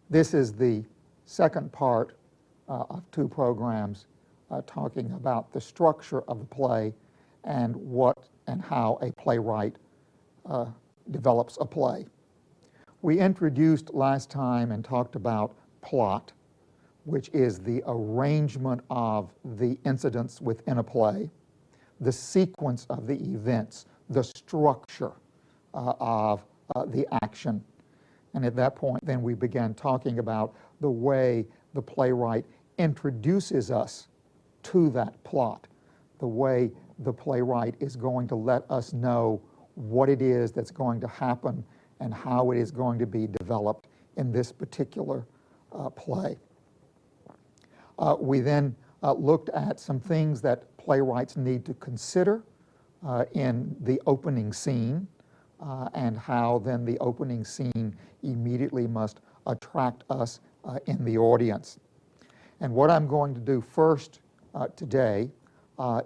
This is the second part of two programs talking about the structure of the play and what and how a playwright develops a play. We introduced last time and talked about plot, which is the arrangement of the incidents within a play, the sequence of the events, the structure of the action. And at that point, then we began talking about the way the playwright introduces us to that plot, the way the playwright is going to let us know what it is that's going to happen and how it is going to be developed in this particular play. We then looked at some things that playwrights need to consider in the opening scene, and how then the opening scene immediately must attract us in the audience. And what I'm going to do first today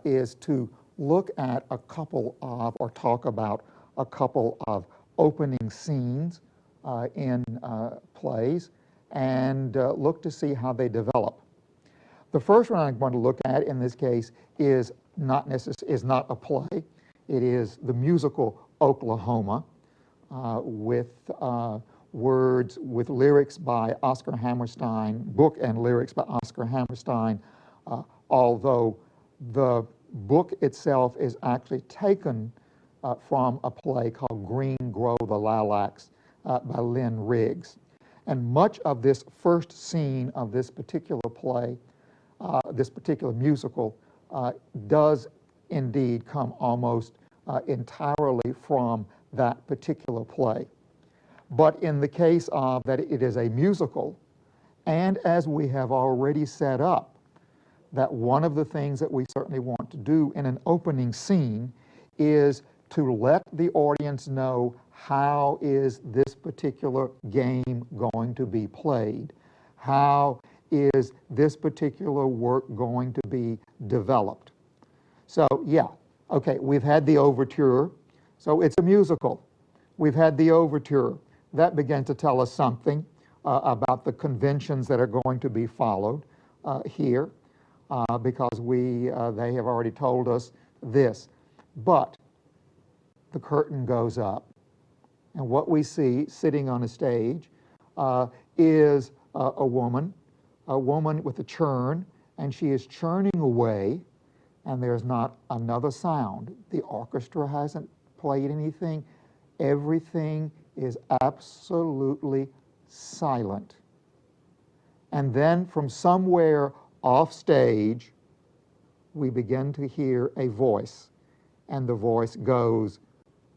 is to look at a couple of, or talk about a couple of opening scenes in plays, and look to see how they develop. The first one I'm going to look at in this case is not a play. It is the musical Oklahoma, with words, with lyrics by Oscar Hammerstein, book and lyrics by Oscar Hammerstein, although the book itself is actually taken from a play called Green Grow the Lilacs by Lynn Riggs. And much of this first scene of this particular play, this particular musical, does indeed come almost entirely from that particular play. But in the case of that it is a musical, and as we have already set up, that one of the things that we certainly want to do in an opening scene is to let the audience know how is this particular game going to be played, how is this particular work going to be developed. So yeah, okay, we've had the overture, so it's a musical. We've had the overture. That began to tell us something about the conventions that are going to be followed here, because they have already told us this. But the curtain goes up, and what we see sitting on a stage is a woman with a churn, and she is churning away, and there's not another sound. The orchestra hasn't played anything. Everything is absolutely silent. And then from somewhere off stage, we begin to hear a voice, and the voice goes,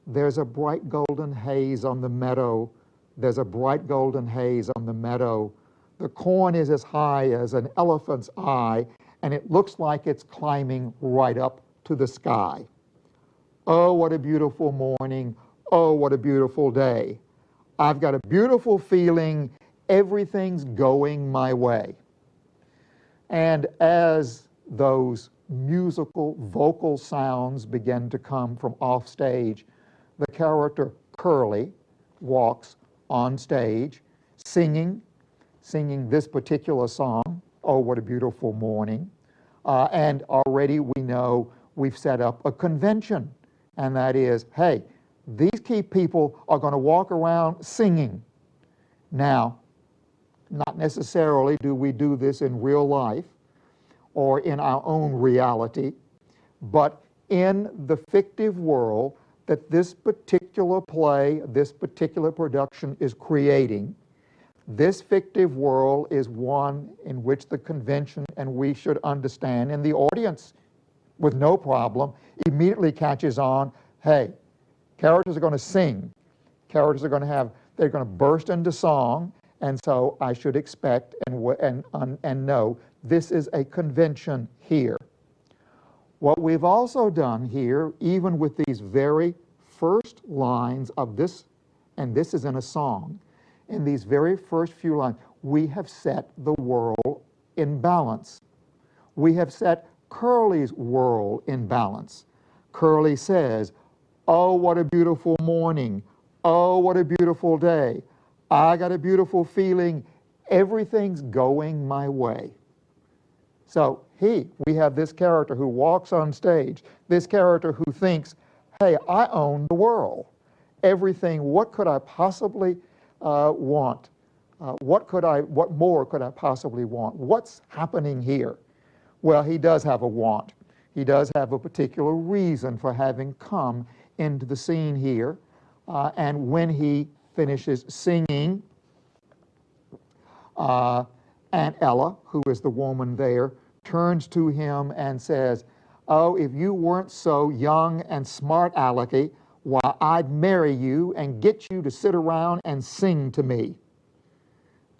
"There's a bright golden haze on the meadow. There's a bright golden haze on the meadow. The corn is as high as an elephant's eye, and it looks like it's climbing right up to the sky. Oh, what a beautiful morning. Oh, what a beautiful day. I've got a beautiful feeling. Everything's going my way." And as those musical vocal sounds begin to come from off stage, the character Curly walks on stage singing this particular song, "Oh, what a beautiful morning." And already we know we've set up a convention, and that is, hey, these key people are going to walk around singing. Now, not necessarily do we do this in real life or in our own reality, but in the fictive world that this particular play, this particular production is creating, this fictive world is one in which the convention, and we should understand, and the audience with no problem immediately catches on, hey, characters are going to sing, characters are going to they're going to burst into song, and so I should expect and know this is a convention here. What we've also done here, even with these very first lines of this, and this is in a song, in these very first few lines, we have set the world in balance. We have set Curly's world in balance. Curly says, "Oh, what a beautiful morning. Oh, what a beautiful day. I got a beautiful feeling. Everything's going my way. So we have this character who walks on stage, this character who thinks, hey, I own the world. Everything, what could I possibly want? What more could I possibly want? What's happening here? Well, he does have a want. He does have a particular reason for having come into the scene here. And when he finishes singing, Aunt Ella, who is the woman there, turns to him and says, oh, if you weren't so young and smart alecky, why, I'd marry you and get you to sit around and sing to me.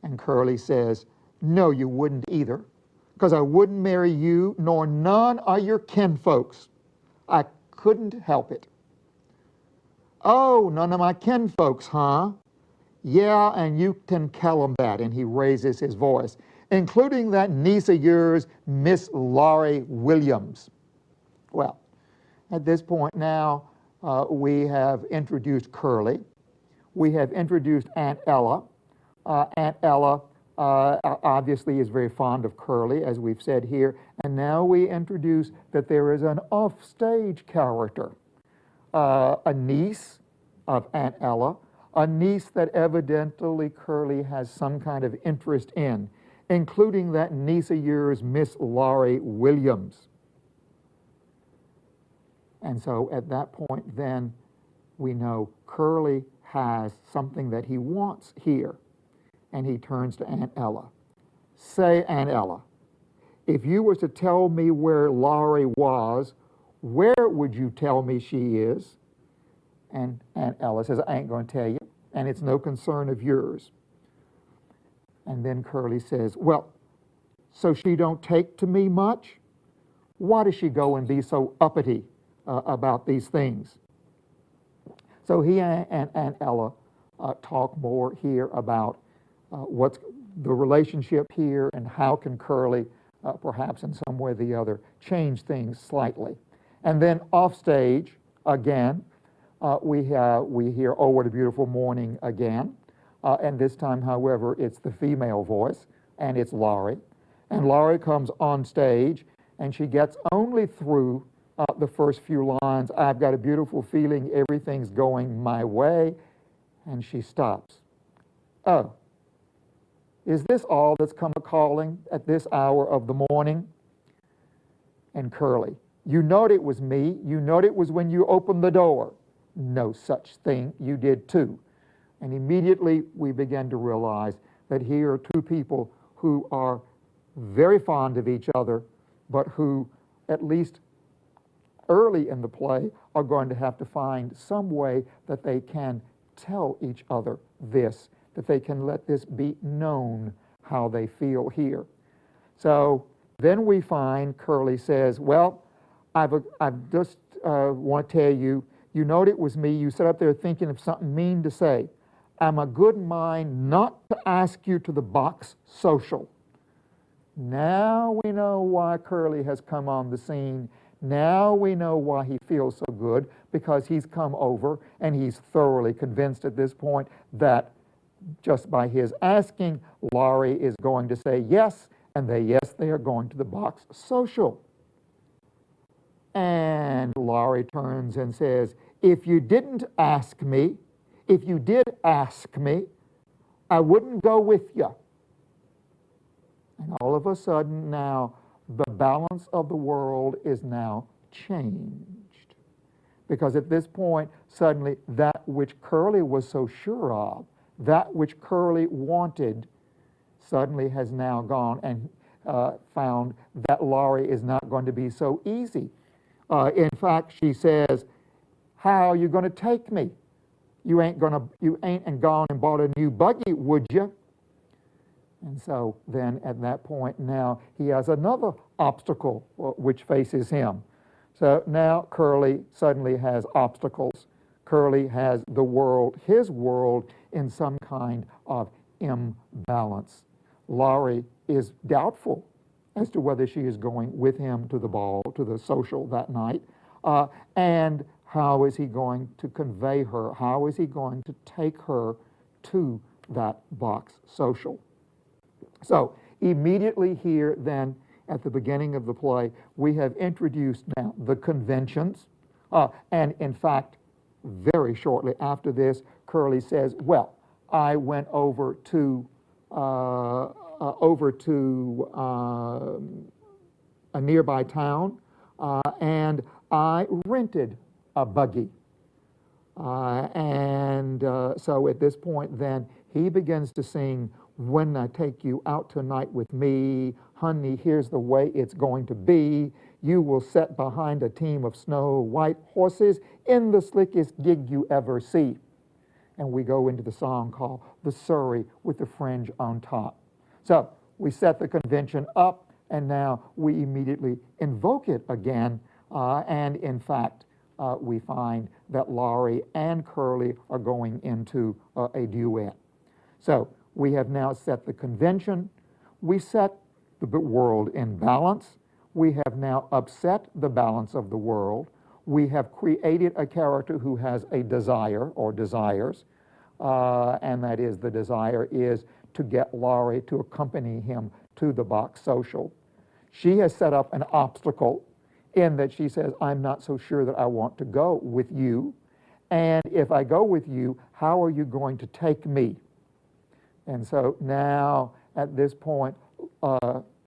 And Curly says, no, you wouldn't either, because I wouldn't marry you nor none of your kinfolks. I couldn't help it. Oh, none of my kinfolks, huh? Yeah, and you can tell them that. And he raises his voice, including that niece of yours, Miss Laurie Williams. Well, at this point now, we have introduced Curly. We have introduced Aunt Ella. Aunt Ella obviously is very fond of Curly, as we've said here. And now we introduce that there is an offstage character, a niece of Aunt Ella, a niece that evidently Curly has some kind of interest in, including that niece of yours, Miss Laurie Williams. And so at that point then, we know Curly has something that he wants here. And he turns to Aunt Ella. Say, Aunt Ella, if you were to tell me where Laurie was, where would you tell me she is? And Aunt Ella says, I ain't going to tell you, and it's no concern of yours. And then Curly says, well, so she don't take to me much? Why does she go and be so uppity about these things? So he and Aunt Ella talk more here about what's the relationship here and how can Curly, perhaps in some way or the other, change things slightly. And then off stage, again, we hear, oh, what a beautiful morning again. And this time, however, it's the female voice, and it's Laurie. And Laurie comes on stage, and she gets only through the first few lines, I've got a beautiful feeling, everything's going my way, and she stops. Oh, is this all that's come a-calling at this hour of the morning? And Curly, you knowed it was me, you knowed it was when you opened the door. No such thing, you did too. And immediately we begin to realize that here are two people who are very fond of each other, but who, at least early in the play, are going to have to find some way that they can tell each other this, that they can let this be known how they feel here. So then we find Curly says, well, I've just want to tell you, you knowed it was me. You sat up there thinking of something mean to say. I'm a good mind not to ask you to the box social. Now we know why Curly has come on the scene. Now we know why he feels so good, because he's come over and he's thoroughly convinced at this point that just by his asking, Laurie is going to say yes, and they are going to the box social. And Laurie turns and says, if you didn't ask me, if you did ask me, I wouldn't go with you. And all of a sudden now, the balance of the world is now changed. Because at this point, suddenly that which Curly was so sure of, that which Curly wanted, suddenly has now gone and found that Laurie is not going to be so easy. In fact, she says, how are you going to take me? You ain't and gone and bought a new buggy, would you? And so then at that point now, he has another obstacle which faces him. So now Curly suddenly has obstacles. Curly has the world, his world, in some kind of imbalance. Laurie is doubtful as to whether she is going with him to the ball, to the social that night, and how is he going to convey her? How is he going to take her to that box social? So immediately here then at the beginning of the play, we have introduced now the conventions, and in fact, very shortly after this, Curly says, well, I went over to a nearby town, and I rented a buggy. So at this point then, he begins to sing, when I take you out tonight with me, honey, here's the way it's going to be. You will sit behind a team of snow white horses in the slickest gig you ever see. And we go into the song called The Surrey with the Fringe on Top. So we set the convention up, and now we immediately invoke it again, and in fact, we find that Laurie and Curly are going into a duet. So we have now set the convention, we set the world in balance, we have now upset the balance of the world, we have created a character who has a desire or desires, and that is the desire is to get Laurie to accompany him to the box social. She has set up an obstacle in that she says, I'm not so sure that I want to go with you, and if I go with you, how are you going to take me? And so now, at this point,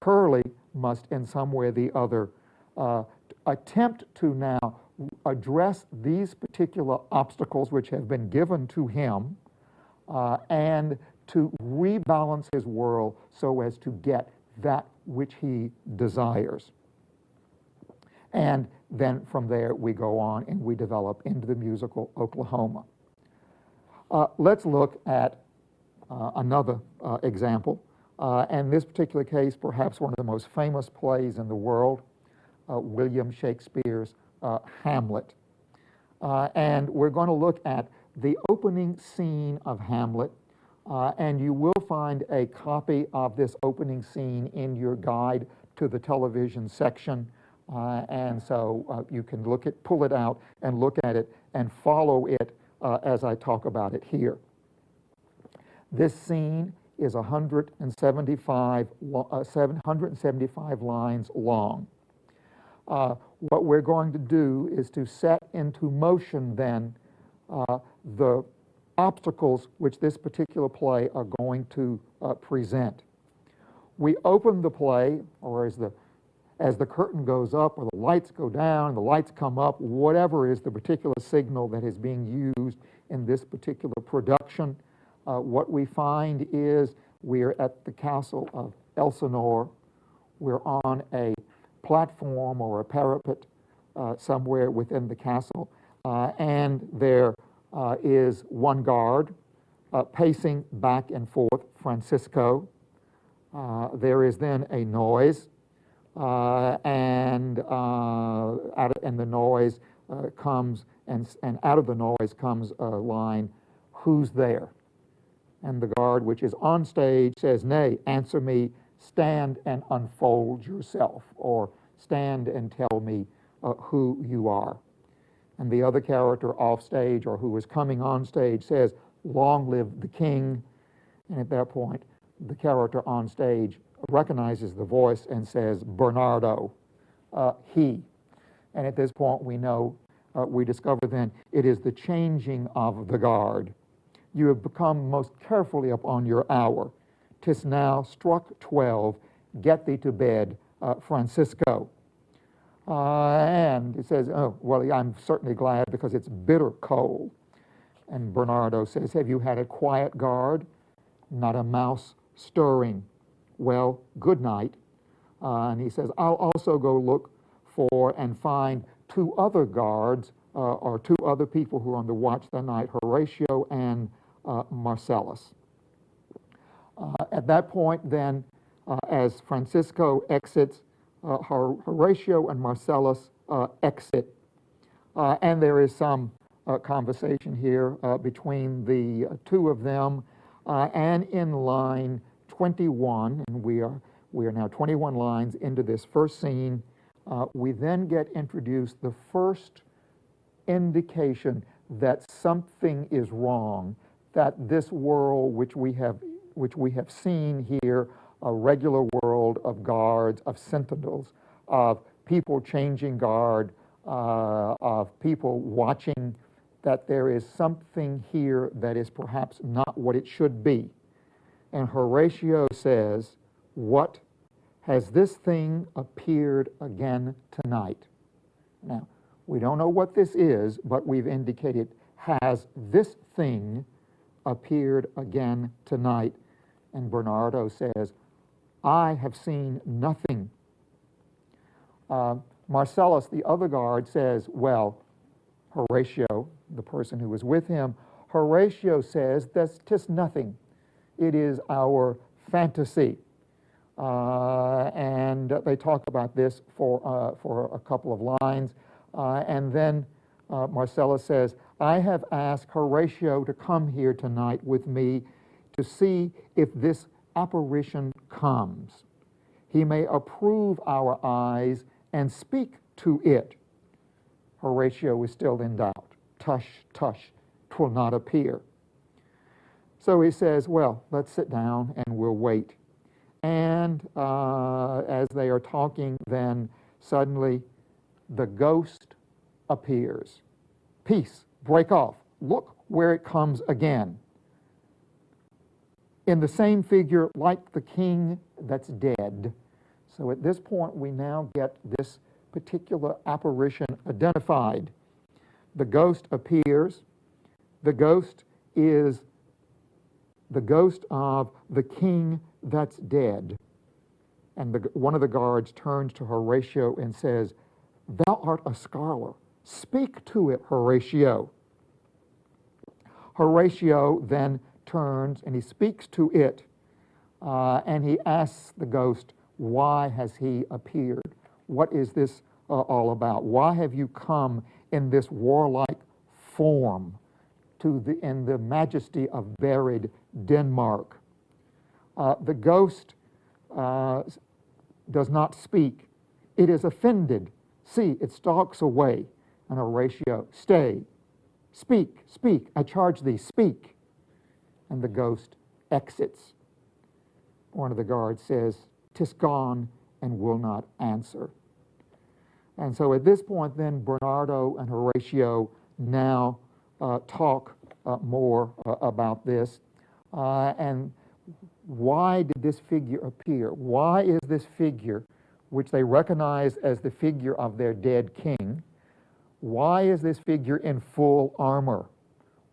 Curly must in some way or the other attempt to now address these particular obstacles which have been given to him, and to rebalance his world so as to get that which he desires. And then from there we go on and we develop into the musical Oklahoma. Let's look at another example. And this particular case, perhaps one of the most famous plays in the world, William Shakespeare's Hamlet. And we're going to look at the opening scene of Hamlet, and you will find a copy of this opening scene in your guide to the television section, and so you can pull it out and look at it and follow it as I talk about it here. This scene is 775 lines long. What we're going to do is to set into motion then the obstacles which this particular play are going to present. We open the play, or as the curtain goes up, or the lights go down, the lights come up, whatever is the particular signal that is being used in this particular production, what we find is we're at the castle of Elsinore. We're on a platform or a parapet somewhere within the castle, and there is one guard pacing back and forth, Francisco. There is then a noise, and the noise comes, and out of the noise comes a line, "Who's there?" And the guard, which is on stage, says, "Nay, answer me, stand and unfold yourself," or "Stand and tell me who you are." And the other character off stage, or who is coming on stage, says, "Long live the king." And at that point, the character on stage recognizes the voice and says, "Bernardo, he." And at this point, we discover then it is the changing of the guard. You have become most carefully upon your hour. 'Tis now struck 12. Get thee to bed, Francisco. And it says, "Oh, well, I'm certainly glad because it's bitter cold." And Bernardo says, "Have you had a quiet guard? Not a mouse stirring. Well, good night." And he says, "I'll also go look for and find two other guards, or two other people who are on the watch that night, Horatio and Marcellus." At that point, then, as Francisco exits, Horatio and Marcellus exit, and there is some conversation here between the two of them, and in line 21, and we are now 21 lines into this first scene, we then get introduced the first indication that something is wrong, that this world which we have seen here a regular world of guards, of sentinels, of people changing guard, of people watching that there is something here that is perhaps not what it should be. And Horatio says, "What has this thing appeared again tonight?" Now, we don't know what this is, but we've indicated, has this thing appeared again tonight? And Bernardo says, "I have seen nothing." Marcellus, the other guard, says, well, Horatio, the person who was with him, Horatio says, "That's just nothing. It is our fantasy." And they talk about this for a couple of lines. And then Marcellus says, "I have asked Horatio to come here tonight with me to see if this apparition comes. He may approve our eyes and speak to it." Horatio is still in doubt. Tush, tush, 'twill not appear. So he says, well, let's sit down and we'll wait. And as they are talking, then suddenly the ghost appears. "Peace, break off. Look where it comes again. In the same figure like the king that's dead." So at this point, we now get this particular apparition identified. The ghost appears. The ghost is the ghost of the king that's dead. And one of the guards turns to Horatio and says, "Thou art a scholar. Speak to it, Horatio." Horatio then turns and he speaks to it, and he asks the ghost, why has he appeared? What is this all about? Why have you come in this warlike form in the majesty of buried Denmark? The ghost does not speak. It is offended. See, it stalks away. And Horatio, "Stay. Speak, speak. I charge thee, speak." And the ghost exits. One of the guards says, "'Tis gone and will not answer." And so at this point then, Bernardo and Horatio now talk more about this. And why did this figure appear? Why is this figure, which they recognize as the figure of their dead king, why is this figure in full armor?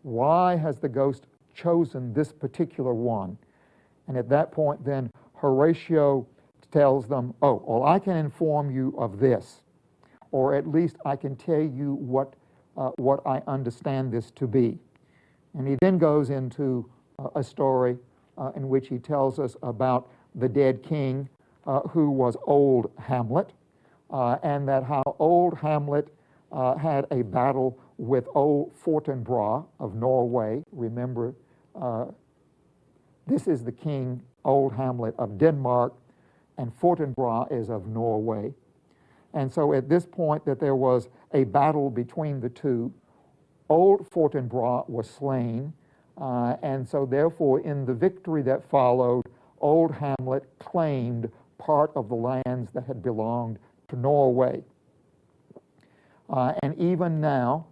Why has the ghost chosen this particular one? And at that point then, Horatio tells them, "Oh, well, I can inform you of this, or at least I can tell you what I understand this to be." And he then goes into a story in which he tells us about the dead king who was old Hamlet, and that how old Hamlet had a battle with old Fortinbras of Norway. Remember, this is the king, old Hamlet of Denmark, and Fortinbras is of Norway. And so at this point that there was a battle between the two, old Fortinbras was slain, and so therefore in the victory that followed, old Hamlet claimed part of the lands that had belonged to Norway. And even now,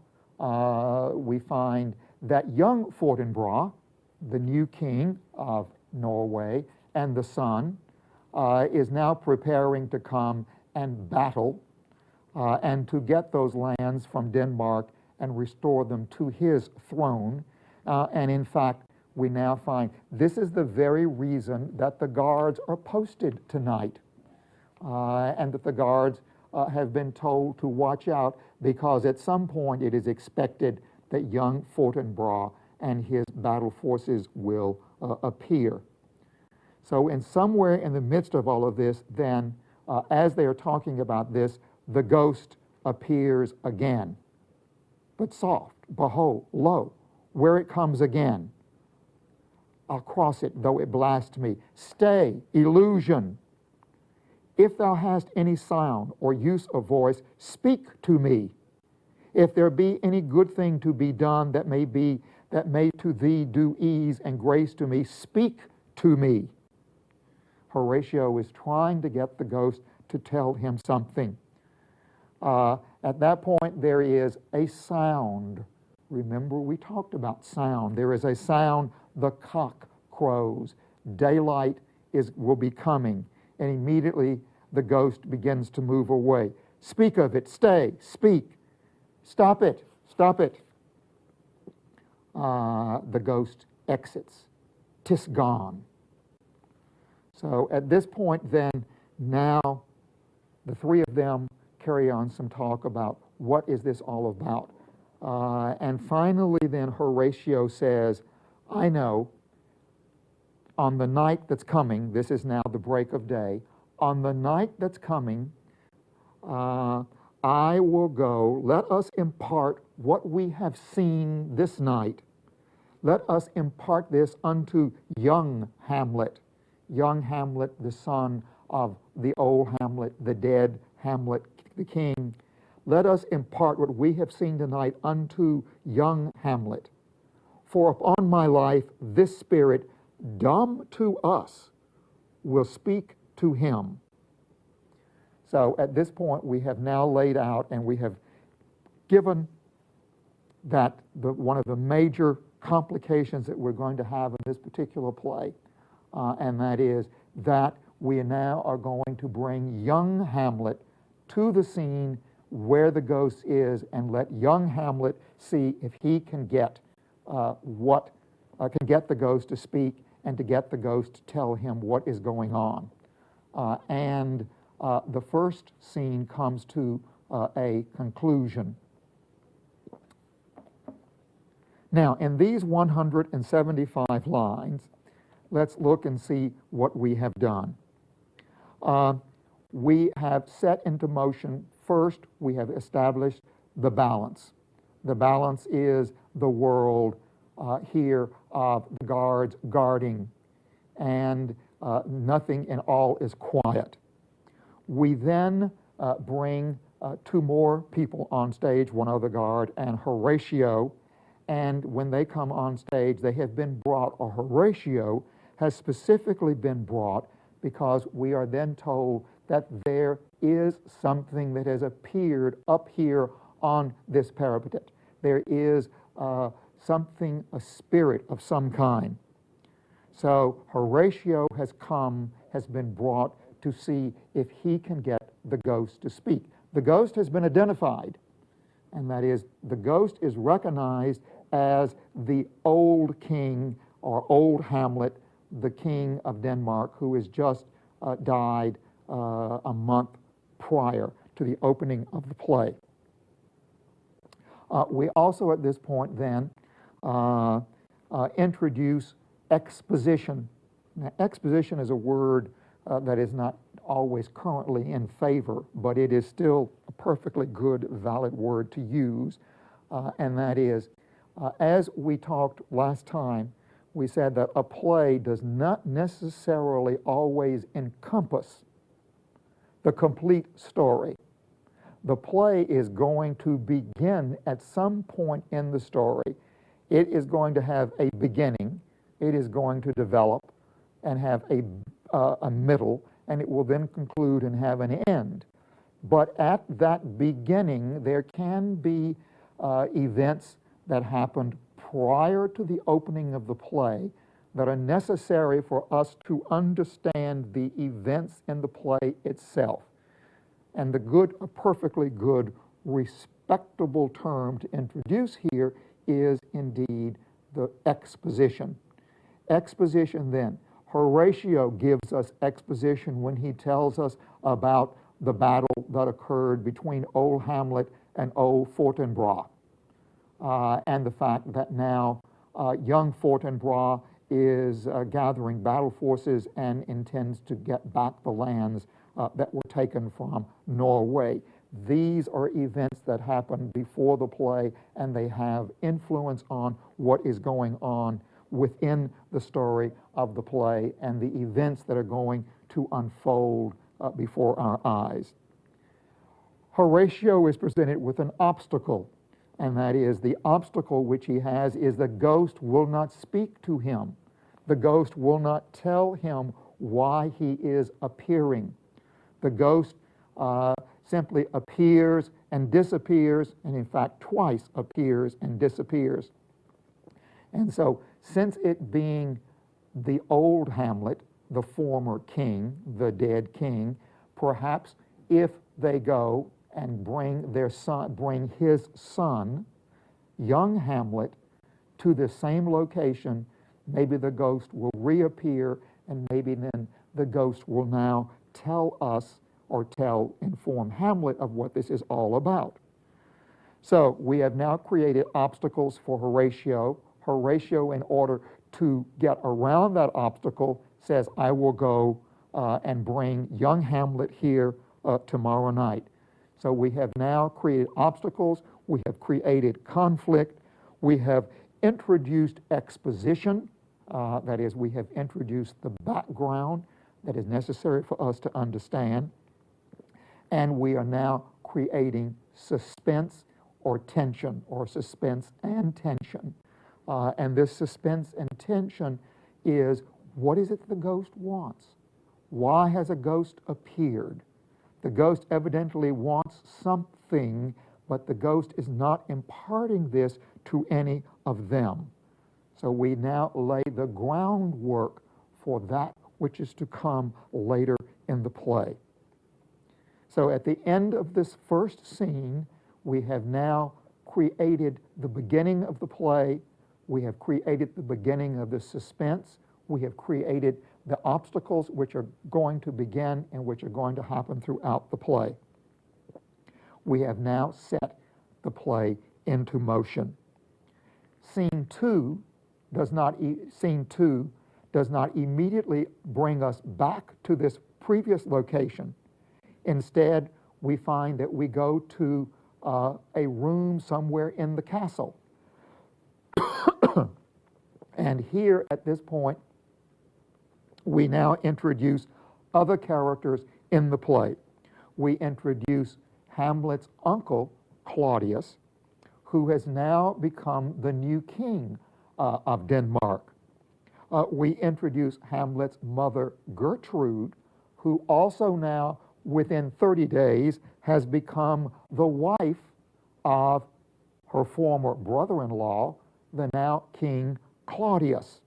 we find that young Fortinbras, the new king of Norway, and the son, is now preparing to come and battle and to get those lands from Denmark and restore them to his throne. And in fact, we now find this is the very reason that the guards are posted tonight, and that the guards have been told to watch out, because at some point it is expected that young Fortinbras and his battle forces will appear. So in somewhere in the midst of all of this, then, as they are talking about this, the ghost appears again. But soft, behold, lo, where it comes again. I'll cross it, though it blast me. Stay, illusion. If thou hast any sound or use of voice, speak to me. If there be any good thing to be done that may to thee do ease and grace to me, speak to me. Horatio is trying to get the ghost to tell him something. At that point, there is a sound. Remember, we talked about sound. There is a sound. The cock crows. Daylight will be coming. And immediately the ghost begins to move away. Speak of it. Stay. Speak. Stop it. Stop it. The ghost exits. 'Tis gone. So at this point then, now the three of them carry on some talk about what is this all about. And finally then Horatio says, I know, on the night that's coming, this is now the break of day, on the night that's coming, I will go, let us impart what we have seen this night. Let us impart this unto young Hamlet, the son of the old Hamlet, the dead Hamlet, the king. Let us impart what we have seen tonight unto young Hamlet. For upon my life, this spirit, dumb to us, will speak to him. So at this point, we have now laid out and we have given that one of the major complications that we're going to have in this particular play, and that is that we now are going to bring young Hamlet to the scene where the ghost is and let young Hamlet see if he can get can get the ghost to speak and to get the ghost to tell him what is going on. The first scene comes to a conclusion. Now, in these 175 lines, let's look and see what we have done. We have set into motion, first, we have established the balance. The balance is the world here of the guards guarding, and nothing in all is quiet. We then bring two more people on stage, one other guard and Horatio, and when they come on stage, they have been brought, or Horatio has specifically been brought, because we are then told that there is something that has appeared up here on this parapet. There is something, a spirit of some kind. So Horatio has been brought to see if he can get the ghost to speak. The ghost has been identified, and that is, the ghost is recognized as the old king, or old Hamlet, the king of Denmark, who has just died a month prior to the opening of the play. We also at this point then introduce exposition. Now, exposition is a word that is not always currently in favor, but it is still a perfectly good, valid word to use, and that is, as we talked last time, we said that a play does not necessarily always encompass the complete story. The play is going to begin at some point in the story. It is going to have a beginning, it is going to develop and have a middle, and it will then conclude and have an end. But at that beginning, there can be events that happened prior to the opening of the play that are necessary for us to understand the events in the play itself. And a perfectly good, respectable term to introduce here is indeed the exposition. Exposition then. Horatio gives us exposition when he tells us about the battle that occurred between old Hamlet and old Fortinbras, and the fact that now young Fortinbras is gathering battle forces and intends to get back the lands that were taken from Norway. These are events that happened before the play, and they have influence on what is going on within the story of the play and the events that are going to unfold before our eyes. Horatio is presented with an obstacle, and that is, the obstacle which he has is the ghost will not speak to him. The ghost will not tell him why he is appearing. The ghost simply appears and disappears, and in fact twice appears and disappears. And so, since it being the old Hamlet, the former king, the dead king, perhaps if they go and bring their son, bring his son, young Hamlet, to the same location, maybe the ghost will reappear, and maybe then the ghost will now tell us or inform Hamlet of what this is all about. So we have now created obstacles for Horatio. Horatio, in order to get around that obstacle, says, I will go and bring young Hamlet here tomorrow night. So we have now created obstacles, we have created conflict, we have introduced exposition, that is, we have introduced the background that is necessary for us to understand, and we are now creating suspense or tension, or suspense and tension. And this suspense and tension is, what is it the ghost wants? Why has a ghost appeared? The ghost evidently wants something, but the ghost is not imparting this to any of them. So we now lay the groundwork for that which is to come later in the play. So at the end of this first scene, we have now created the beginning of the play, we have created the beginning of the suspense, we have created the obstacles which are going to begin and which are going to happen throughout the play. We have now set the play into motion. Scene two does not immediately bring us back to this previous location. Instead, we find that we go to a room somewhere in the castle. And here, at this point, we now introduce other characters in the play. We introduce Hamlet's uncle, Claudius, who has now become the new king of Denmark. We introduce Hamlet's mother, Gertrude, who also now, within 30 days, has become the wife of her former brother-in-law, the now King Claudius.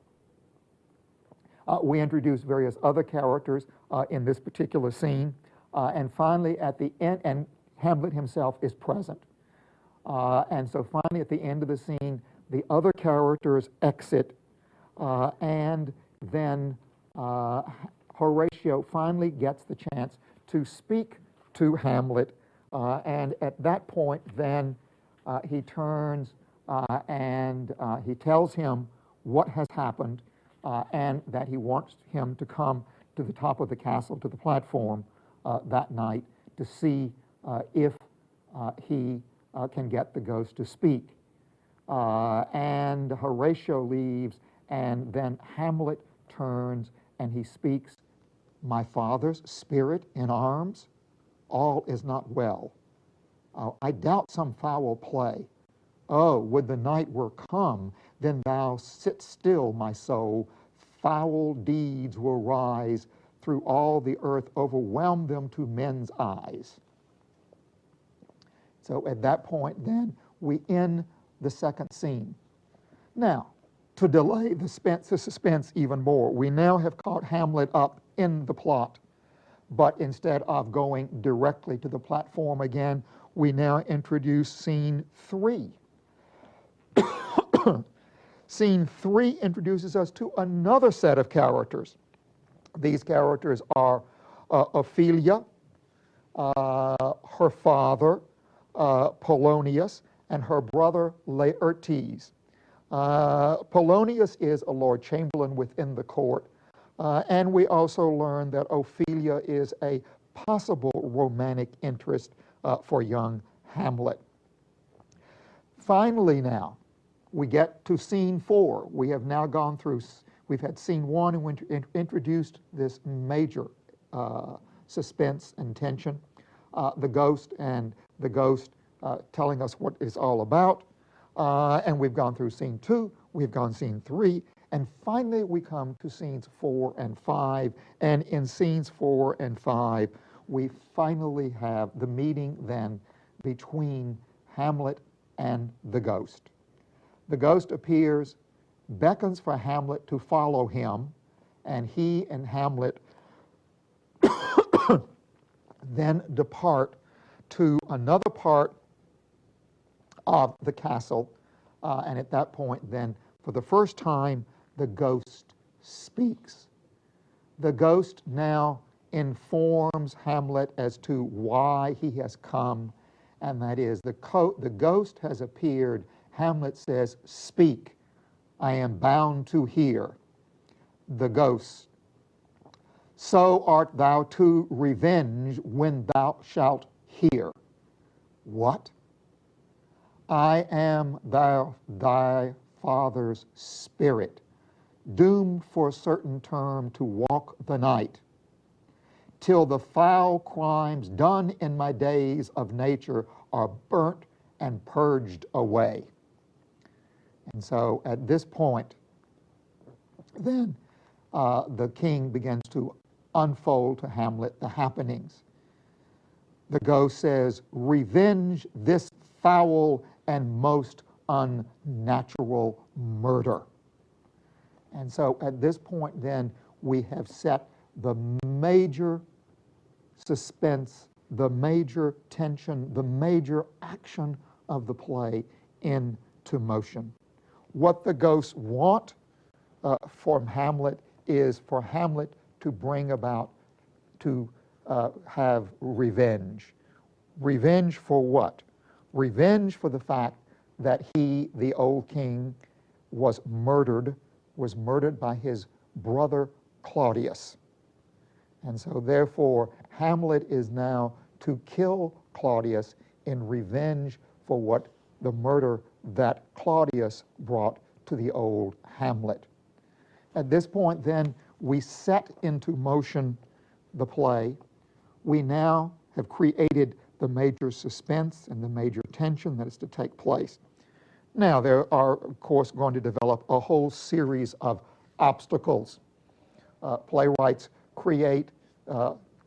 We introduce various other characters in this particular scene. And finally, at the end, and Hamlet himself is present. And so finally, at the end of the scene, the other characters exit, and then Horatio finally gets the chance to speak to Hamlet. And at that point, then, he turns and he tells him what has happened, and that he wants him to come to the top of the castle, to the platform that night, to see if he can get the ghost to speak. And Horatio leaves, and then Hamlet turns and he speaks, "My father's spirit in arms, all is not well. I doubt some foul play. Oh, would the night were come, then thou sit still, my soul. Foul deeds will rise through all the earth, overwhelm them to men's eyes." So at that point, then, we end the second scene. Now, to delay the suspense even more, we now have caught Hamlet up in the plot, but instead of going directly to the platform again, we now introduce scene 3. Scene 3 introduces us to another set of characters. These characters are Ophelia, her father, Polonius, and her brother Laertes. Polonius is a Lord Chamberlain within the court, and we also learn that Ophelia is a possible romantic interest for young Hamlet. Finally now, we get to scene 4. We have now gone through, we've had scene 1 and we introduced this major suspense and tension, the ghost telling us what it's all about. And we've gone through scene 2, we've gone scene 3, and finally we come to scenes 4 and 5, and in scenes 4 and 5, we finally have the meeting then between Hamlet and the ghost. The ghost appears, beckons for Hamlet to follow him, and he and Hamlet then depart to another part of the castle, and at that point then, for the first time, the ghost speaks. The ghost now informs Hamlet as to why he has come, and that is the ghost has appeared. Hamlet says, "Speak, I am bound to hear." The ghost, "So art thou to revenge when thou shalt hear." What? "I am thy father's spirit, doomed for a certain term to walk the night, till the foul crimes done in my days of nature are burnt and purged away." And so at this point, then the king begins to unfold to Hamlet the happenings. The ghost says, "Revenge this foul and most unnatural murder." And so at this point then, we have set the major suspense, the major tension, the major action of the play into motion. What the ghosts want from Hamlet is for Hamlet to bring about, to have revenge. Revenge for what? Revenge for the fact that he, the old king, was murdered by his brother Claudius. And so therefore, Hamlet is now to kill Claudius in revenge for what the murder that Claudius brought to the old Hamlet. At this point then, we set into motion the play. We now have created the major suspense and the major tension that is to take place. Now, there are, of course, going to develop a whole series of obstacles. Playwrights create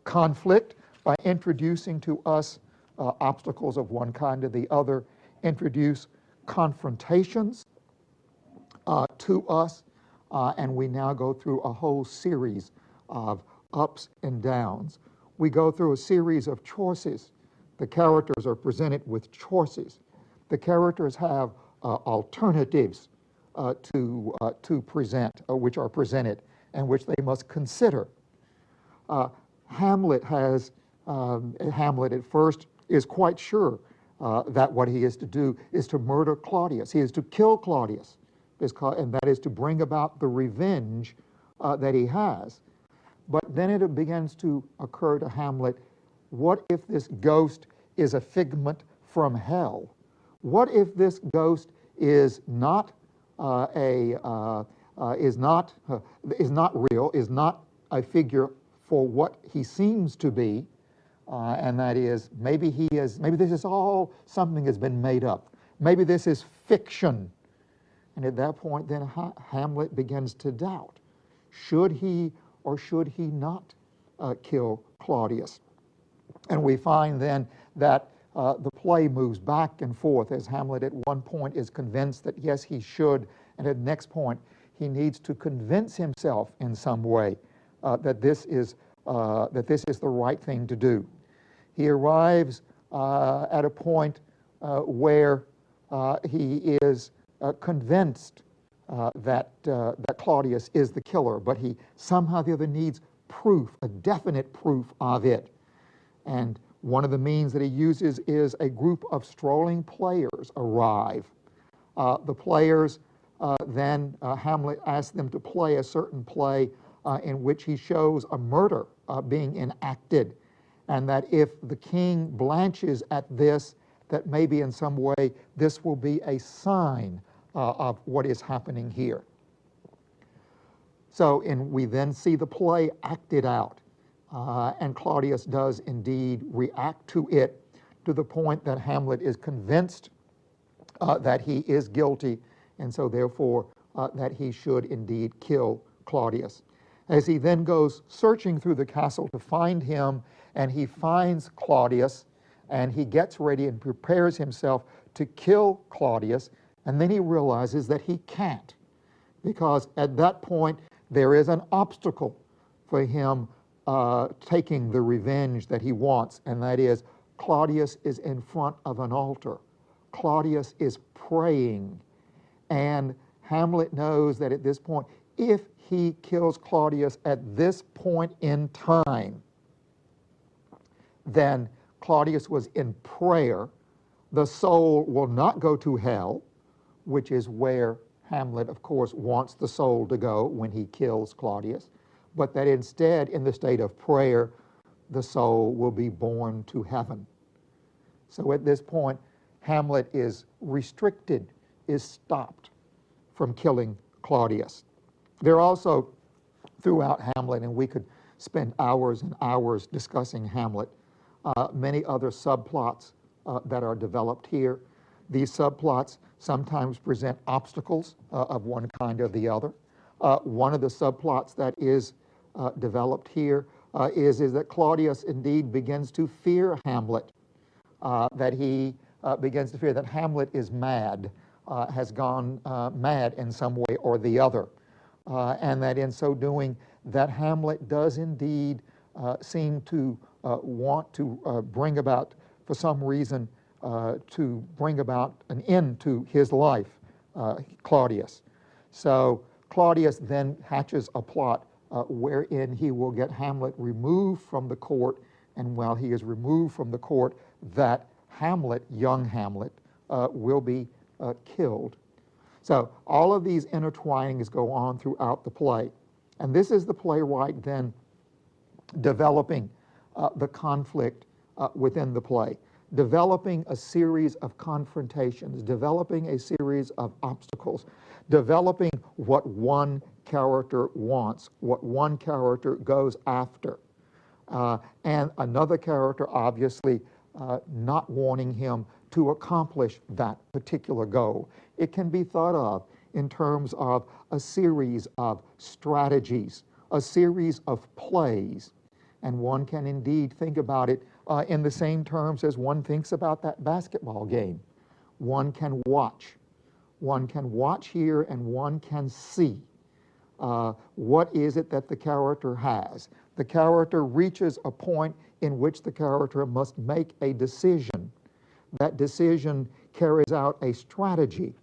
conflict by introducing to us obstacles of one kind or the other, introduce confrontations to us, and we now go through a whole series of ups and downs. We go through a series of choices. The characters are presented with choices. The characters have alternatives to present, which are presented, and which they must consider. Hamlet at first is quite sure that what he is to do is to murder Claudius. He is to kill Claudius, and that is to bring about the revenge that he has. But then it begins to occur to Hamlet, what if this ghost is a figment from hell? What if this ghost is not real, is not a figure for what he seems to be, and that is maybe this is all something has been made up. Maybe this is fiction. And at that point, then Hamlet begins to doubt: should he or should he not kill Claudius? And we find then that the play moves back and forth as Hamlet at one point is convinced that yes, he should, and at the next point he needs to convince himself in some way that this is the right thing to do. He arrives at a point where he is convinced that Claudius is the killer, but he somehow the other needs proof, a definite proof of it. And one of the means that he uses is a group of strolling players arrive. The players then Hamlet asks them to play a certain play in which he shows a murder being enacted, and that if the king blanches at this, that maybe in some way this will be a sign of what is happening here. So we then see the play acted out, and Claudius does indeed react to it to the point that Hamlet is convinced that he is guilty, and so therefore that he should indeed kill Claudius. As he then goes searching through the castle to find him, and he finds Claudius, and he gets ready and prepares himself to kill Claudius, and then he realizes that he can't, because at that point there is an obstacle for him taking the revenge that he wants, and that is Claudius is in front of an altar. Claudius is praying, and Hamlet knows that at this point, if he kills Claudius at this point in time, then Claudius was in prayer. The soul will not go to hell, which is where Hamlet, of course, wants the soul to go when he kills Claudius, but that instead, in the state of prayer, the soul will be born to heaven. So at this point, Hamlet is restricted, is stopped from killing Claudius. There are also, throughout Hamlet, and we could spend hours and hours discussing Hamlet, many other subplots that are developed here. These subplots sometimes present obstacles of one kind or the other. One of the subplots that is developed here is that Claudius indeed begins to fear Hamlet, that he begins to fear that Hamlet is mad, has gone mad in some way or the other, and that in so doing, that Hamlet does indeed seem to want to bring about, for some reason, to bring about an end to his life, Claudius. So Claudius then hatches a plot wherein he will get Hamlet removed from the court, and while he is removed from the court, that Hamlet, young Hamlet, will be killed. So all of these intertwinings go on throughout the play, and this is the playwright then developing the conflict within the play, developing a series of confrontations, developing a series of obstacles, developing what one character wants, what one character goes after, and another character obviously not wanting him to accomplish that particular goal. It can be thought of in terms of a series of strategies, a series of plays, and one can indeed think about it in the same terms as one thinks about that basketball game. One can watch. One can watch here and one can see what is it that the character has. The character reaches a point in which the character must make a decision. That decision carries out a strategy.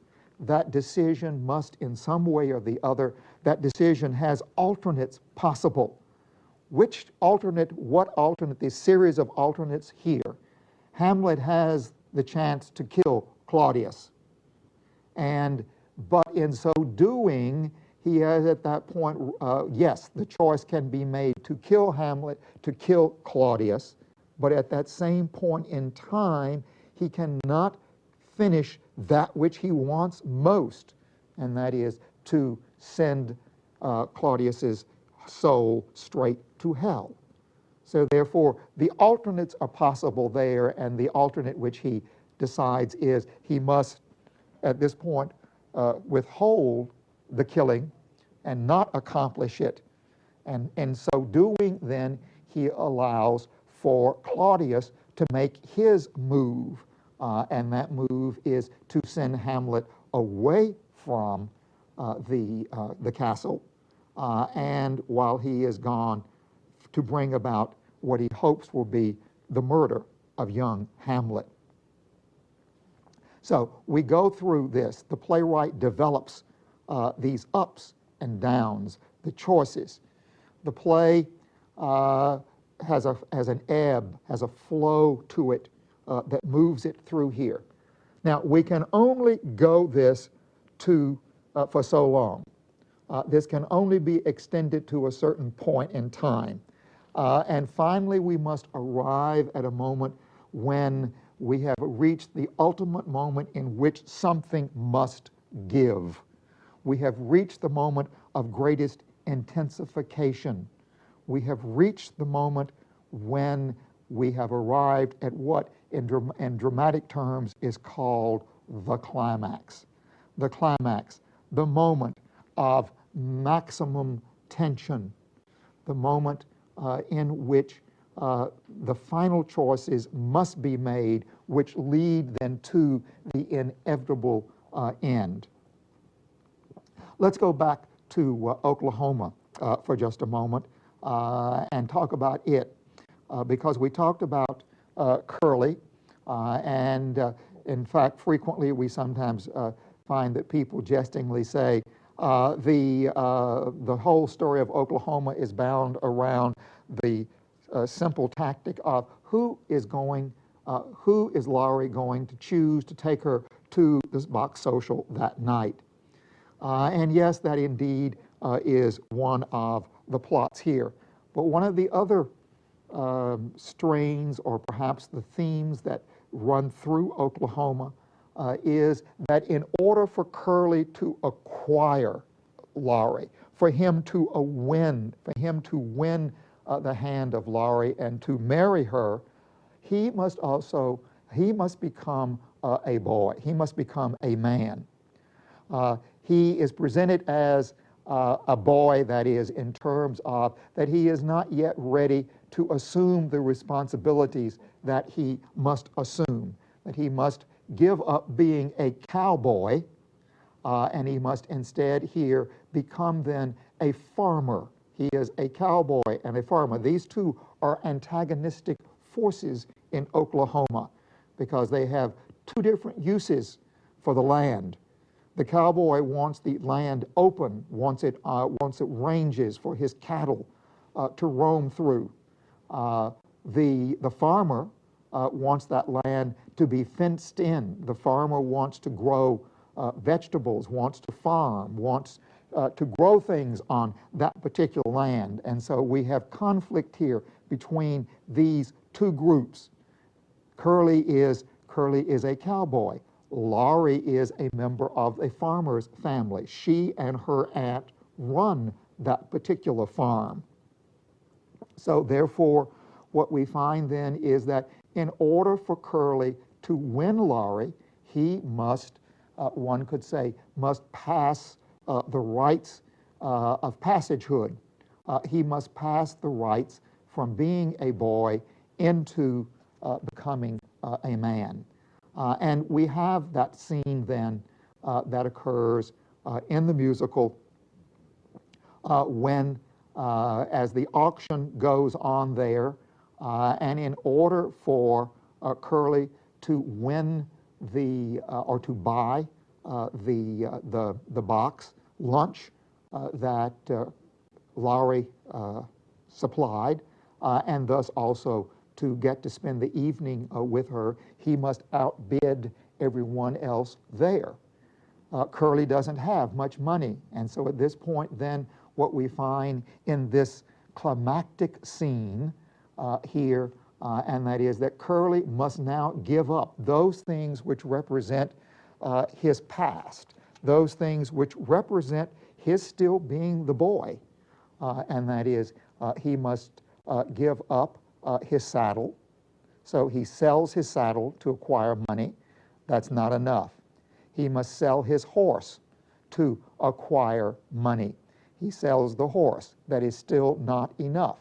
That decision must, in some way or the other, that decision has alternates possible. Which alternate, what alternate, this series of alternates here. Hamlet has the chance to kill Claudius. But in so doing, he has at that point, yes, the choice can be made to kill Hamlet, to kill Claudius, but at that same point in time, he cannot finish that which he wants most, and that is to send Claudius's soul straight to hell. So therefore, the alternates are possible there, and the alternate which he decides is he must, at this point, withhold the killing and not accomplish it. And in so doing, then, he allows for Claudius to make his move, and that move is to send Hamlet away from the castle, and while he is gone, to bring about what he hopes will be the murder of young Hamlet. So we go through this. The playwright develops these ups and downs, the choices. The play has an ebb, has a flow to it that moves it through here. Now, we can only go this for so long. This can only be extended to a certain point in time. And finally, we must arrive at a moment when we have reached the ultimate moment in which something must give. We have reached the moment of greatest intensification. We have reached the moment when we have arrived at what in dramatic terms is called the climax. The climax, the moment of maximum tension, the moment in which the final choices must be made, which lead then to the inevitable end. Let's go back to Oklahoma for just a moment and talk about it, because we talked about Curly, and in fact, frequently we sometimes find that people jestingly say the whole story of Oklahoma is bound around the simple tactic of who is Laurie going to choose to take her to this box social that night. And yes, that indeed is one of the plots here. But one of the other strains, or perhaps the themes that run through Oklahoma, is that in order for Curly to acquire Laurie, for him to win the hand of Laurie and to marry her, he must become a boy. He must become a man. He is presented as a boy, that is, in terms of that he is not yet ready to assume the responsibilities that he must assume, that he must give up being a cowboy, and he must instead here become then a farmer. He is a cowboy and a farmer. These two are antagonistic forces in Oklahoma because they have two different uses for the land. The cowboy wants the land open, wants it ranges for his cattle to roam through. The farmer wants that land to be fenced in. The farmer wants to grow vegetables, wants to farm, wants to grow things on that particular land. And so we have conflict here between these two groups. Curly is a cowboy. Laurie is a member of a farmer's family. She and her aunt run that particular farm. So therefore, what we find then is that in order for Curly to win Laurie, he must, one could say, must pass the rites of passagehood. He must pass the rites from being a boy into becoming a man. And we have that scene then that occurs in the musical when, as the auction goes on there, and in order for Curly to win or to buy the box lunch that Laurie supplied, and thus also to get to spend the evening with her, he must outbid everyone else there. Curly doesn't have much money, and so at this point then what we find in this climactic scene here, and that is that Curly must now give up those things which represent his past, those things which represent his still being the boy, and that is he must give up his saddle. So he sells his saddle to acquire money. That's not enough. He must sell his horse to acquire money. He sells the horse. That is still not enough.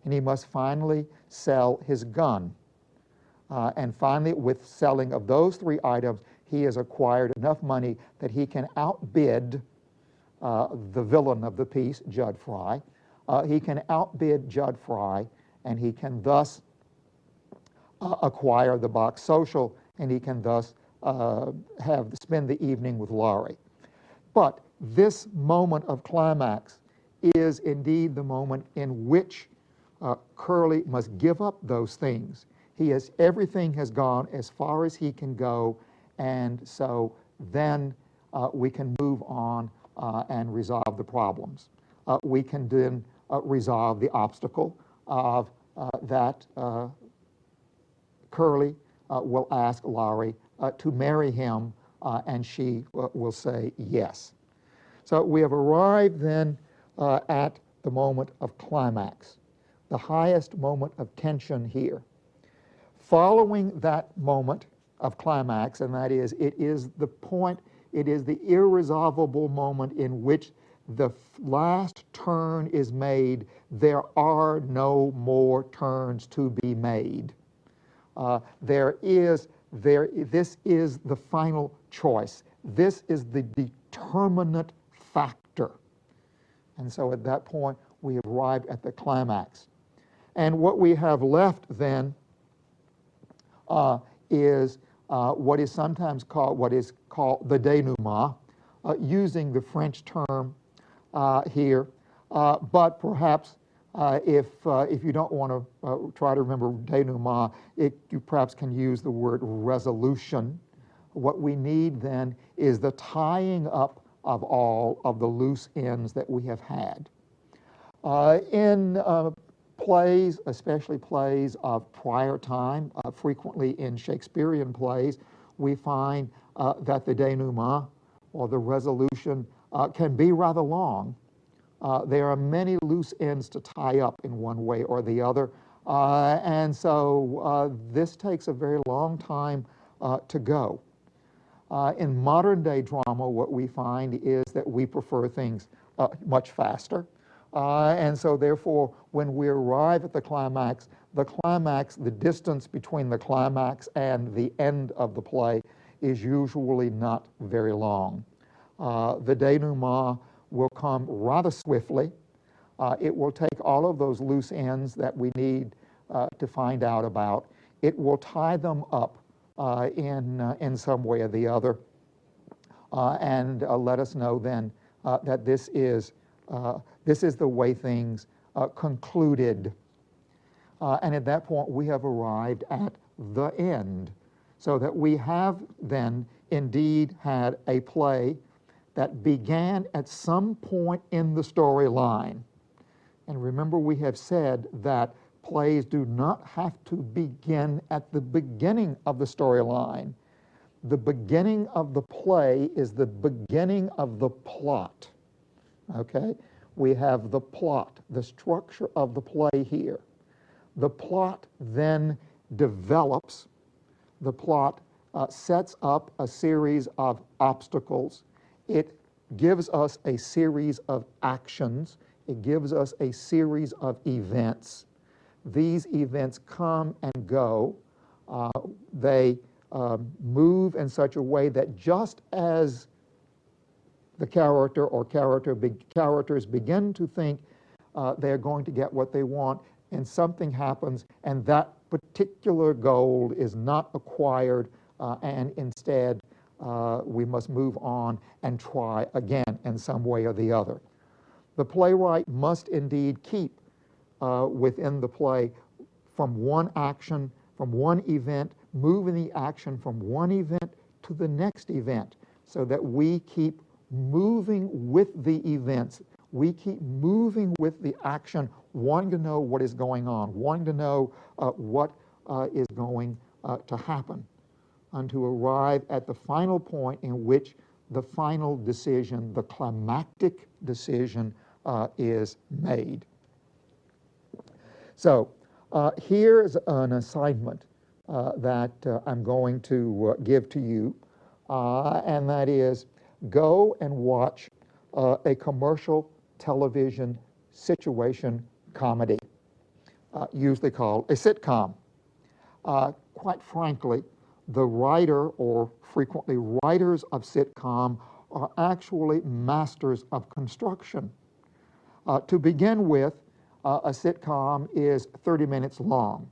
And he must finally sell his gun. And finally, with selling of those three items, he has acquired enough money that he can outbid the villain of the piece, Judd Fry. He can outbid Judd Fry, and he can thus acquire the box social, and he can thus spend the evening with Laurie. But this moment of climax is indeed the moment in which Curly must give up those things. Everything has gone as far as he can go, and so then we can move on and resolve the problems. We can then resolve the obstacle of that Curly will ask Laurie to marry him, and she will say yes. So we have arrived then at the moment of climax, the highest moment of tension here. Following that moment of climax, and that is, it is the point, it is the irresolvable moment in which the last turn is made, there are no more turns to be made. This is the final choice. This is the determinate factor. And so at that point, we have arrived at the climax. And what we have left then is what is sometimes called, the denouement, using the French term here. But perhaps if you don't want to try to remember denouement, you perhaps can use the word resolution. What we need then is the tying up of all of the loose ends that we have had. In plays, especially plays of prior time, frequently in Shakespearean plays, we find that the denouement or the resolution can be rather long. There are many loose ends to tie up in one way or the other, and so this takes a very long time to go. In modern day drama, what we find is that we prefer things much faster. And so therefore, when we arrive at the climax, the distance between the climax and the end of the play is usually not very long. The denouement will come rather swiftly. It will take all of those loose ends that we need to find out about. It will tie them up in some way or the other, and let us know then that this is the way things concluded. And at that point, we have arrived at the end, so that we have then indeed had a play that began at some point in the storyline. And remember, we have said that plays do not have to begin at the beginning of the storyline. The beginning of the play is the beginning of the plot. Okay? We have the plot, the structure of the play here. The plot then develops. The plot sets up a series of obstacles. It gives us a series of actions. It gives us a series of events. These events come and go. They move in such a way that just as the character or characters begin to think they're going to get what they want, and something happens, and that particular goal is not acquired, and instead we must move on and try again in some way or the other. The playwright must indeed keep within the play from one action, from one event, moving the action from one event to the next event, so that we keep moving with the events. We keep moving with the action, wanting to know what is going on, wanting to know what is going to happen, and to arrive at the final point in which the final decision, the climactic decision, is made. So here's an assignment that I'm going to give to you, and that is go and watch a commercial television situation comedy, usually called a sitcom. Quite frankly, the writer, or frequently writers of sitcom, are actually masters of construction. To begin with, a sitcom is 30 minutes long,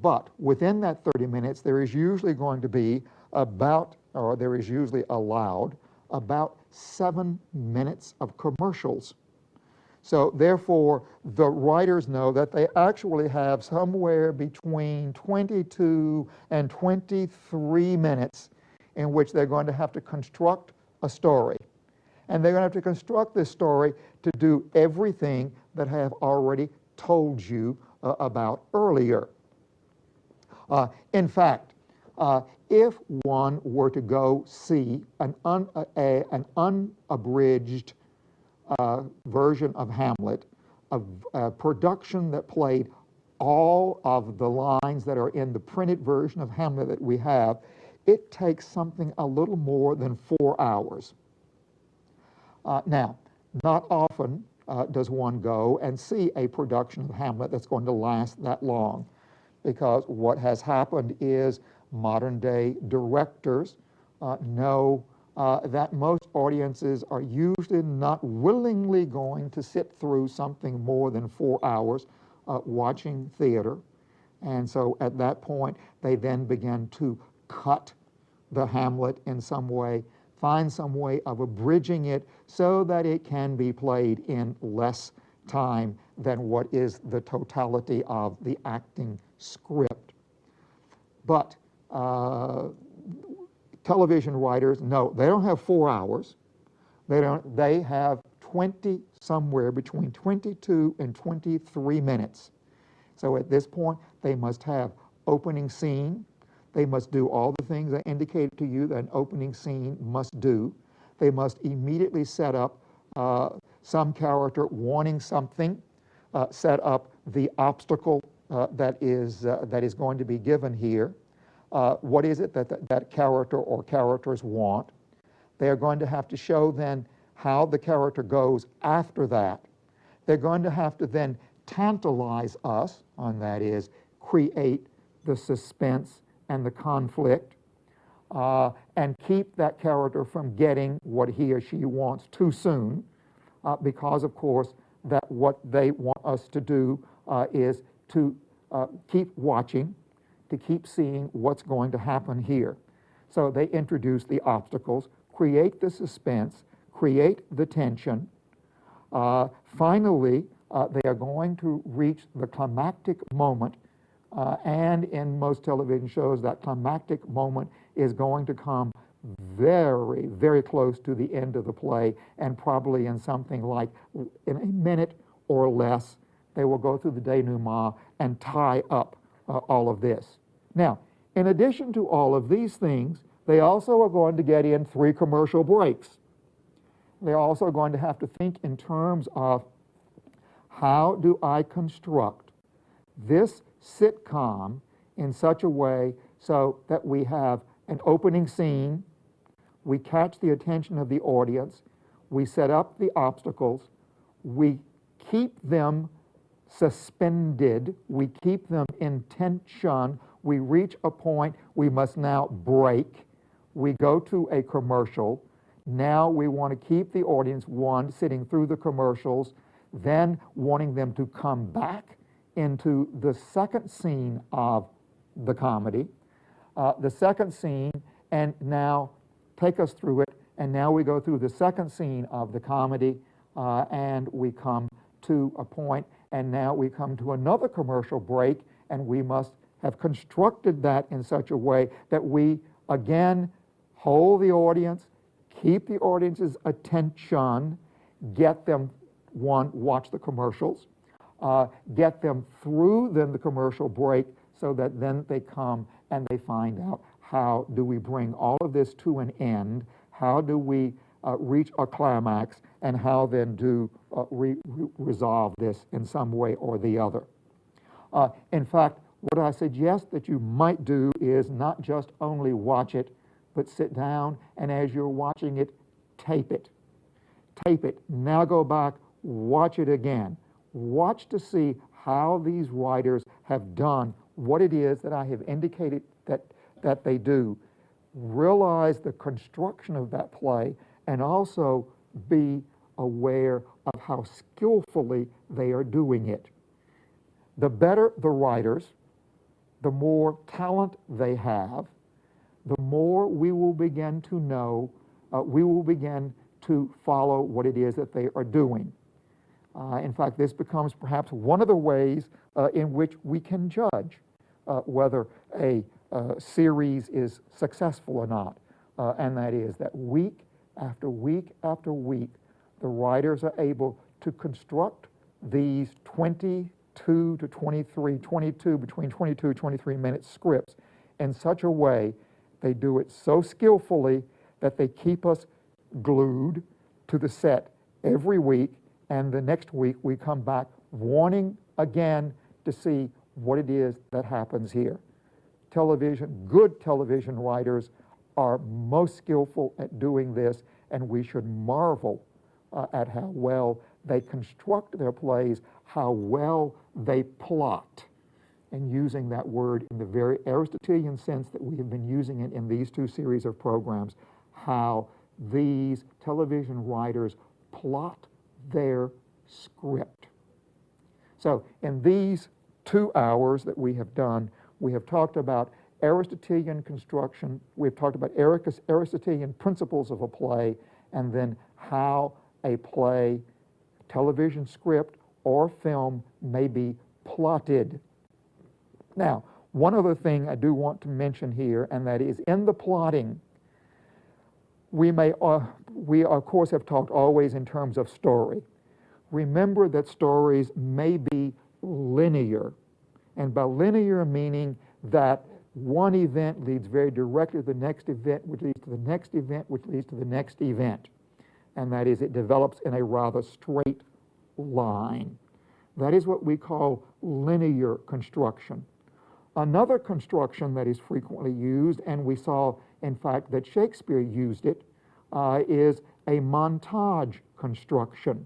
but within that 30 minutes, there is usually going to be there is usually allowed about 7 minutes of commercials. So therefore, the writers know that they actually have somewhere between 22 and 23 minutes in which they're going to have to construct a story. And they're going to have to construct this story to do everything that I have already told you about earlier. In fact, if one were to go see an unabridged version of Hamlet, a production that played all of the lines that are in the printed version of Hamlet that we have, it takes something a little more than 4 hours. Now, Not often does one go and see a production of Hamlet that's going to last that long, because what has happened is modern day directors know that most audiences are usually not willingly going to sit through something more than 4 hours watching theater. And so at that point, they then begin to cut the Hamlet in some way, find some way of abridging it so that it can be played in less time than what is the totality of the acting script. But television writers, no, they don't have 4 hours. They have somewhere between 22 and 23 minutes. So at this point, they must have opening scene. They must do all the things I indicated to you that an opening scene must do. They must immediately set up some character wanting something, set up the obstacle that is going to be given here. What is it that character or characters want? They are going to have to show then how the character goes after that. They're going to have to then tantalize us, and that is create the suspense and the conflict, and keep that character from getting what he or she wants too soon, because of course that what they want us to do is to keep watching, to keep seeing what's going to happen here. So they introduce the obstacles, create the suspense, create the tension. Finally, they are going to reach the climactic moment, and in most television shows, that climactic moment is going to come very, very close to the end of the play, and probably in something like in a minute or less, they will go through the denouement and tie up all of this. Now, in addition to all of these things, they also are going to get in 3 commercial breaks. They're also going to have to think in terms of, how do I construct this sitcom in such a way so that we have an opening scene, we catch the attention of the audience, we set up the obstacles, we keep them suspended, we keep them in tension, we reach a point, we must now break, we go to a commercial. Now we want to keep the audience, one, sitting through the commercials, then wanting them to come back into the second scene of the comedy, the second scene, and now take us through it, and now we go through the second scene of the comedy, and we come to a point, and now we come to another commercial break, and we must have constructed that in such a way that we, again, hold the audience, keep the audience's attention, get them, one, watch the commercials, get them through then the commercial break so that then they come and they find out, how do we bring all of this to an end, how do we reach a climax, and how then do resolve this in some way or the other. In fact, what I suggest that you might do is not just only watch it, but sit down and as you're watching it, tape it. Tape it. Now go back, watch it again. Watch to see how these writers have done what it is that I have indicated that they do. Realize the construction of that play and also be aware of how skillfully they are doing it. The better the writers, the more talent they have, the more we will begin to know, we will begin to follow what it is that they are doing. In fact, this becomes perhaps one of the ways in which we can judge whether a series is successful or not, and that is that week after week after week, the writers are able to construct these 22 to 23, 22, between 22 and 23 minute scripts in such a way, they do it so skillfully that they keep us glued to the set every week, and the next week we come back wanting again to see what it is that happens here. Good television writers are most skillful at doing this, and we should marvel at how well they construct their plays, how well they plot, and using that word in the very Aristotelian sense that we have been using it in these two series of programs, how these television writers plot their script. So in these 2 hours that we have done, we have talked about Aristotelian construction, we've talked about Aristotelian principles of a play, and then how a play, television script, or film may be plotted. Now, one other thing I do want to mention here, and that is in the plotting, we of course have talked always in terms of story. Remember that stories may be linear, and by linear meaning that one event leads very directly to the next event, which leads to the next event, which leads to the next event. And that is, it develops in a rather straight line. That is what we call linear construction. Another construction that is frequently used, and we saw, in fact, that Shakespeare used it, is a montage construction.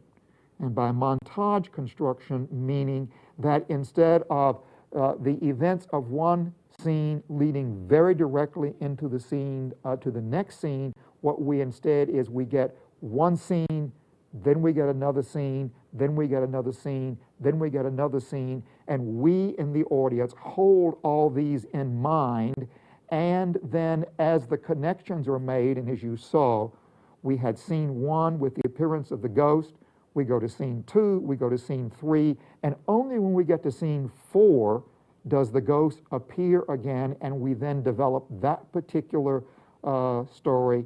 And by montage construction, meaning that instead of the events of one scene leading very directly into the scene, to the next scene, what we instead is we get one scene, then we get another scene, then we get another scene, then we get another scene, and we in the audience hold all these in mind, and then as the connections are made, and as you saw, we had scene 1 with the appearance of the ghost, we go to scene 2, we go to scene 3, and only when we get to scene 4 does the ghost appear again, and we then develop that particular story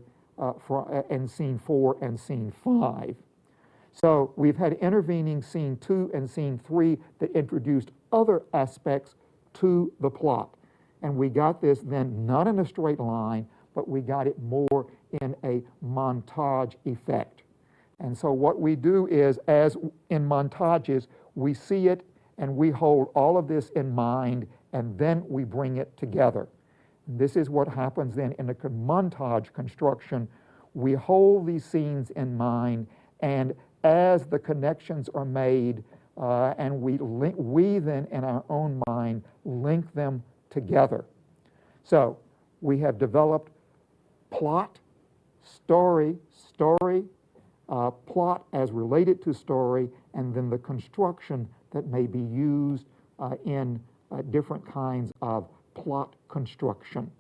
in scene 4 and scene 5. So we've had intervening scene 2 and scene 3 that introduced other aspects to the plot. And we got this then not in a straight line, but we got it more in a montage effect. And so what we do is, as in montages, we see it and we hold all of this in mind, and then we bring it together. And this is what happens then in a montage construction. We hold these scenes in mind, and as the connections are made, and we then in our own mind link them together. So we have developed plot, story, plot as related to story, and then the construction that may be used in different kinds of plot construction.